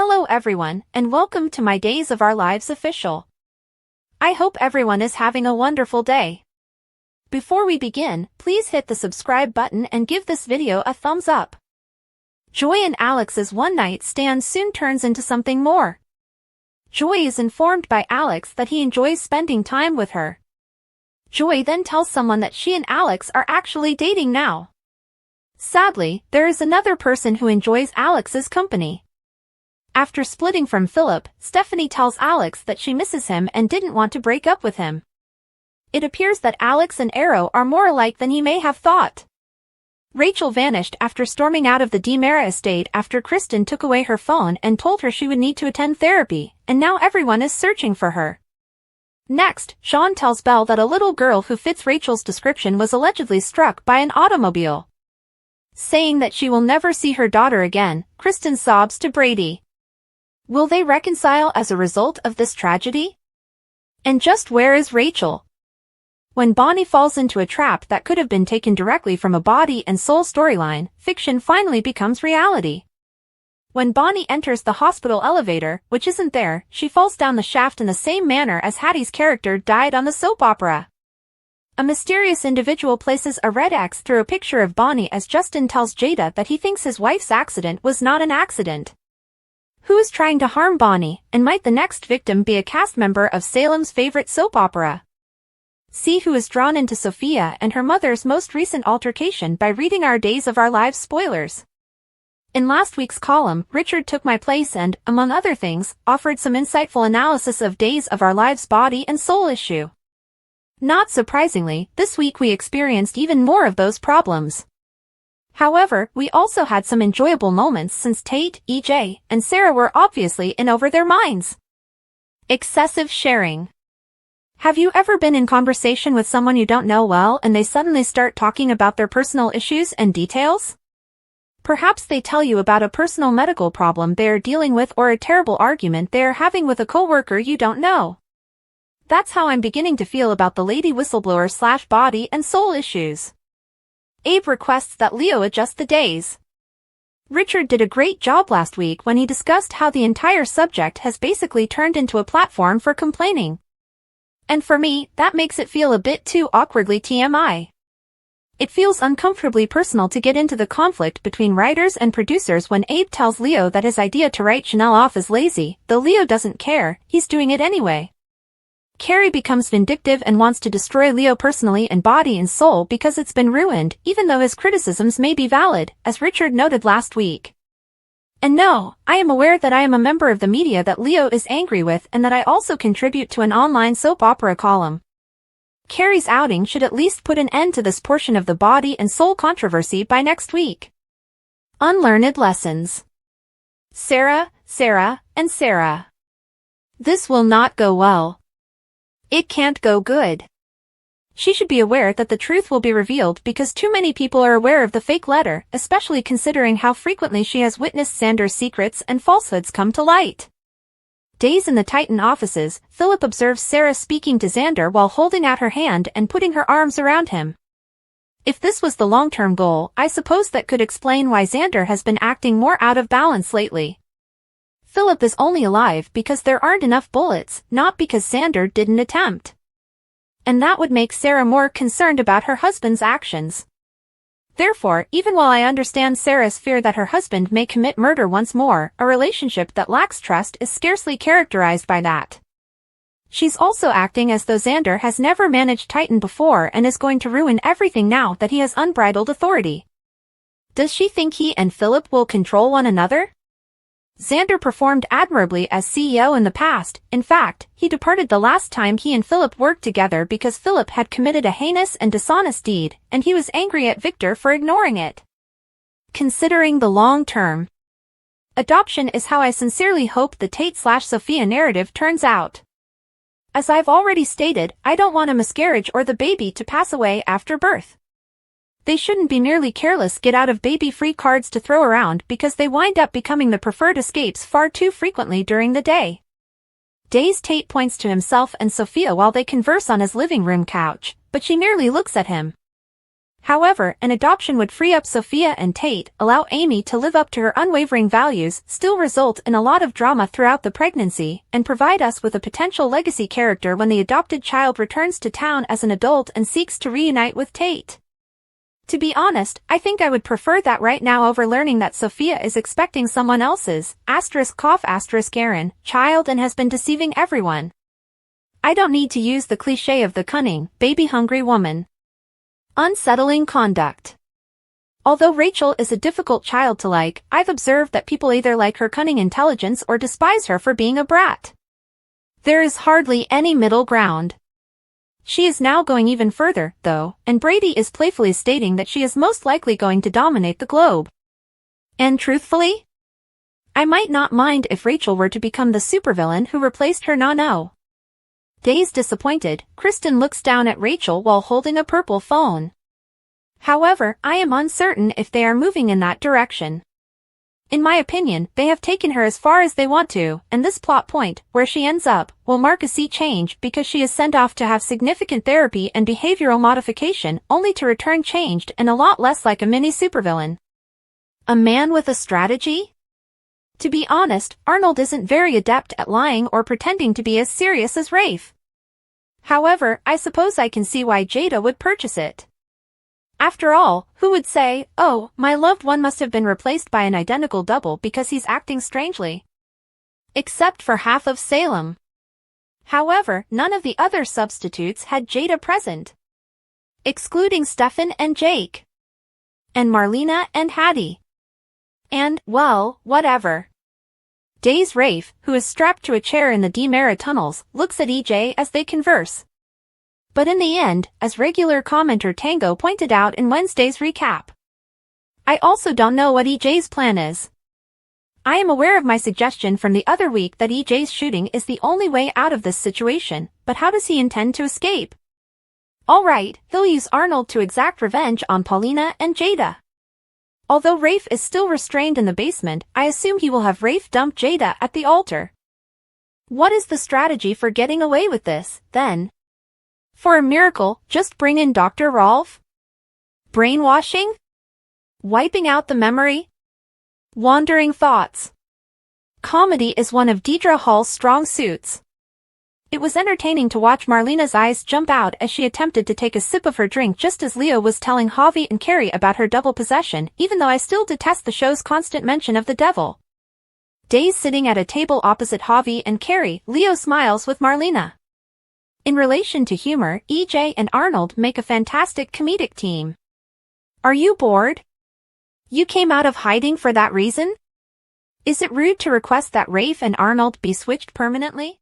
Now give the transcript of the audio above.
Hello everyone, and welcome to my Days of Our Lives official. I hope everyone is having a wonderful day. Before we begin, please hit the subscribe button and give this video a thumbs up. Joy and Alex's one-night stand soon turns into something more. Joy is informed by Alex that he enjoys spending time with her. Joy then tells someone that she and Alex are actually dating now. Sadly, there is another person who enjoys Alex's company. After splitting from Philip, Stephanie tells Alex that she misses him and didn't want to break up with him. It appears that Alex and Arrow are more alike than he may have thought. Rachel vanished after storming out of the DiMera estate after Kristen took away her phone and told her she would need to attend therapy, and now everyone is searching for her. Next, Sean tells Belle that a little girl who fits Rachel's description was allegedly struck by an automobile. Saying that she will never see her daughter again, Kristen sobs to Brady. Will they reconcile as a result of this tragedy? And just where is Rachel? When Bonnie falls into a trap that could have been taken directly from a body and soul storyline, fiction finally becomes reality. When Bonnie enters the hospital elevator, which isn't there, she falls down the shaft in the same manner as Hattie's character died on the soap opera. A mysterious individual places a red X through a picture of Bonnie as Justin tells Jada that he thinks his wife's accident was not an accident. Who is trying to harm Bonnie, and might the next victim be a cast member of Salem's favorite soap opera? See who is drawn into Sophia and her mother's most recent altercation by reading our Days of Our Lives spoilers. In last week's column, Richard took my place and, among other things, offered some insightful analysis of Days of Our Lives' body and soul issue. Not surprisingly, this week we experienced even more of those problems. However, we also had some enjoyable moments since Tate, EJ, and Sarah were obviously in over their minds. Excessive sharing. Have you ever been in conversation with someone you don't know well and they suddenly start talking about their personal issues and details? Perhaps they tell you about a personal medical problem they are dealing with or a terrible argument they are having with a coworker you don't know. That's how I'm beginning to feel about the lady whistleblower/body and soul issues. Abe requests that Leo adjust the days. Richard did a great job last week when he discussed how the entire subject has basically turned into a platform for complaining. And for me, that makes it feel a bit too awkwardly TMI. It feels uncomfortably personal to get into the conflict between writers and producers when Abe tells Leo that his idea to write Chanel off is lazy, though Leo doesn't care, he's doing it anyway. Carrie becomes vindictive and wants to destroy Leo personally in body and soul because it's been ruined, even though his criticisms may be valid, as Richard noted last week. And no, I am aware that I am a member of the media that Leo is angry with and that I also contribute to an online soap opera column. Carrie's outing should at least put an end to this portion of the body and soul controversy by next week. Unlearned lessons. Sarah, and Sarah. This will not go well. It can't go good. She should be aware that the truth will be revealed because too many people are aware of the fake letter, especially considering how frequently she has witnessed Xander's secrets and falsehoods come to light. Days in the Titan offices, Philip observes Sarah speaking to Xander while holding out her hand and putting her arms around him. If this was the long-term goal, I suppose that could explain why Xander has been acting more out of balance lately. Philip is only alive because there aren't enough bullets, not because Xander didn't attempt. And that would make Sarah more concerned about her husband's actions. Therefore, even while I understand Sarah's fear that her husband may commit murder once more, a relationship that lacks trust is scarcely characterized by that. She's also acting as though Xander has never managed Titan before and is going to ruin everything now that he has unbridled authority. Does she think he and Philip will control one another? Xander performed admirably as CEO in the past. In fact, he departed the last time he and Philip worked together because Philip had committed a heinous and dishonest deed, and he was angry at Victor for ignoring it. Considering the long term. Adoption is how I sincerely hope the Tate/Sophia narrative turns out. As I've already stated, I don't want a miscarriage or the baby to pass away after birth. They shouldn't be merely careless get-out-of-baby-free cards to throw around because they wind up becoming the preferred escapes far too frequently during the day. Days Tate points to himself and Sophia while they converse on his living room couch, but she merely looks at him. However, an adoption would free up Sophia and Tate, allow Amy to live up to her unwavering values, still result in a lot of drama throughout the pregnancy, and provide us with a potential legacy character when the adopted child returns to town as an adult and seeks to reunite with Tate. To be honest, I think I would prefer that right now over learning that Sophia is expecting someone else's, *Aaron, child and has been deceiving everyone. I don't need to use the cliché of the cunning, baby-hungry woman. Unsettling conduct. Although Rachel is a difficult child to like, I've observed that people either like her cunning intelligence or despise her for being a brat. There is hardly any middle ground. She is now going even further, though, and Brady is playfully stating that she is most likely going to dominate the globe. And truthfully, I might not mind if Rachel were to become the supervillain who replaced her Nano. Days disappointed, Kristen looks down at Rachel while holding a purple phone. However, I am uncertain if they are moving in that direction. In my opinion, they have taken her as far as they want to, and this plot point, where she ends up, will mark a sea change because she is sent off to have significant therapy and behavioral modification, only to return changed and a lot less like a mini supervillain. A man with a strategy? To be honest, Arnold isn't very adept at lying or pretending to be as serious as Rafe. However, I suppose I can see why Jada would purchase it. After all, who would say, "Oh, my loved one must have been replaced by an identical double because he's acting strangely"? Except for half of Salem. However, none of the other substitutes had Jada present. Excluding Stefan and Jake. And Marlena and Hattie. And, well, whatever. Days Rafe, who is strapped to a chair in the DiMera tunnels, looks at EJ as they converse. But in the end, as regular commenter Tango pointed out in Wednesday's recap, I also don't know what EJ's plan is. I am aware of my suggestion from the other week that EJ's shooting is the only way out of this situation, but how does he intend to escape? Alright, he'll use Arnold to exact revenge on Paulina and Jada. Although Rafe is still restrained in the basement, I assume he will have Rafe dump Jada at the altar. What is the strategy for getting away with this, then? For a miracle, just bring in Dr. Rolf? Brainwashing? Wiping out the memory? Wandering thoughts. Comedy is one of Deidre Hall's strong suits. It was entertaining to watch Marlena's eyes jump out as she attempted to take a sip of her drink just as Leo was telling Javi and Carrie about her double possession, even though I still detest the show's constant mention of the devil. Days sitting at a table opposite Javi and Carrie, Leo smiles with Marlena. In relation to humor, EJ and Arnold make a fantastic comedic team. Are you bored? You came out of hiding for that reason? Is it rude to request that Rafe and Arnold be switched permanently?